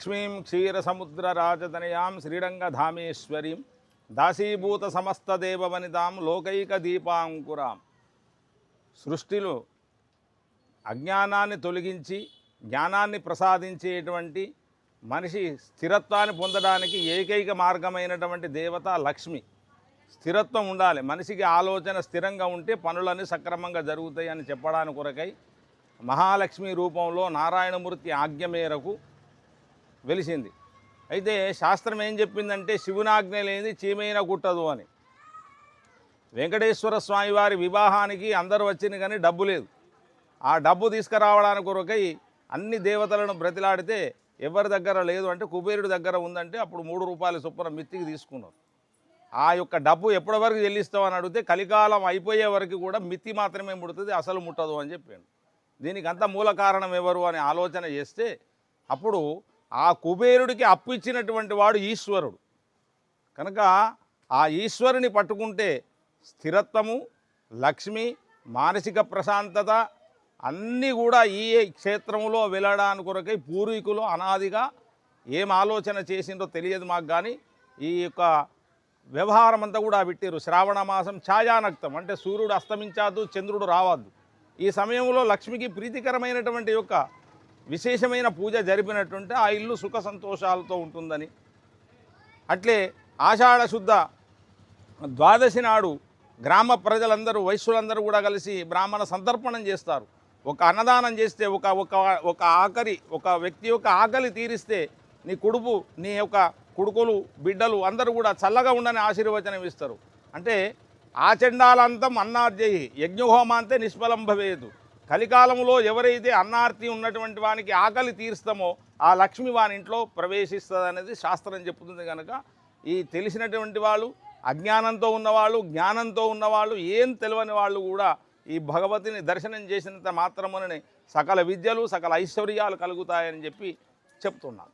లక్ష్మీం క్షీరసముద్రరాజతనయాం శ్రీరంగధామేశ్వరీం దాసీభూత సమస్తదేవవనితాం లోకైక దీపాంకురాం. సృష్టిలో అజ్ఞానాన్ని తొలగించి జ్ఞానాన్ని ప్రసాదించేటువంటి మనిషి స్థిరత్వాన్ని పొందడానికి ఏకైక మార్గమైనటువంటి దేవత లక్ష్మి. స్థిరత్వం ఉండాలి, మనిషికి ఆలోచన స్థిరంగా ఉంటే పనులన్నీ సక్రమంగా జరుగుతాయి అని చెప్పడానికి కొరకై మహాలక్ష్మి రూపంలో నారాయణమూర్తి ఆజ్ఞ మేరకు వెలిసింది. అయితే శాస్త్రం ఏం చెప్పిందంటే శివునాజ్ఞ లేనిది చీమైనా కుట్టదు అని. వెంకటేశ్వర స్వామి వారి వివాహానికి అందరూ వచ్చింది కానీ డబ్బు లేదు. ఆ డబ్బు తీసుకురావడానికి కొరకై అన్ని దేవతలను బ్రతిలాడితే ఎవరి దగ్గర లేదు అంటే కుబేరుడి దగ్గర ఉందంటే అప్పుడు 3 రూపాయల చొప్పున మిత్తికి తీసుకున్నారు. ఆ యొక్క డబ్బు ఎప్పటి వరకు చెల్లిస్తామని అడిగితే కలికాలం అయిపోయే వరకు కూడా మిత్తి మాత్రమే ముడుతుంది, అసలు ముట్టదు అని చెప్పాడు. దీనికి అంత మూల కారణం ఎవరు అని ఆలోచన చేస్తే అప్పుడు ఆ కుబేరుడికి అప్పు ఇచ్చినటువంటి వాడు ఈశ్వరుడు కనుక ఆ ఈశ్వరుని పట్టుకుంటే స్థిరత్వము, లక్ష్మి, మానసిక ప్రశాంతత అన్నీ కూడా ఈ క్షేత్రంలో వెళ్ళడానికి కొరకై పూర్వీకులు అనాదిగా ఏం ఆలోచన చేసిందో తెలియదు మాకు, కానీ ఈ యొక్క వ్యవహారం అంతా కూడా పెట్టారు. శ్రావణ మాసం ఛాయానక్తం అంటే సూర్యుడు అస్తమించద్దు, చంద్రుడు రావద్దు. ఈ సమయంలో లక్ష్మికి ప్రీతికరమైనటువంటి యొక్క విశేషమైన పూజ జరిపినట్టుంటే ఆ ఇల్లు సుఖ సంతోషాలతో ఉంటుందని. అట్లే ఆషాఢ శుద్ధ ద్వాదశి నాడు గ్రామ ప్రజలందరూ వైశ్యులందరూ కూడా కలిసి బ్రాహ్మణ సంతర్పణం చేస్తారు. ఒక అన్నదానం చేస్తే ఒక వ్యక్తి యొక్క ఆకలి తీరిస్తే నీ కుడుపు, నీ యొక్క కొడుకులు, బిడ్డలు అందరూ కూడా చల్లగా ఉండని ఆశీర్వచనం ఇస్తారు. అంటే ఆచండాలంతం అన్నార్జయి యజ్ఞహోమాంతే నిష్ఫలం భవేదు. కలికాలంలో ఎవరైతే అన్నార్తి ఉన్నటువంటి వానికి ఆకలి తీరుస్తామో ఆ లక్ష్మి వాని ఇంట్లో ప్రవేశిస్తుంది అనేది శాస్త్రం చెప్తుంది. కనుక ఈ తెలిసినటువంటి వాళ్ళు, అజ్ఞానంతో ఉన్నవాళ్ళు, జ్ఞానంతో ఉన్నవాళ్ళు, ఏం తెలియని వాళ్ళు కూడా ఈ భగవతిని దర్శనం చేసినంత మాత్రముననే సకల విద్యలు, సకల ఐశ్వర్యాలు కలుగుతాయని చెప్పి చెప్తున్నాను.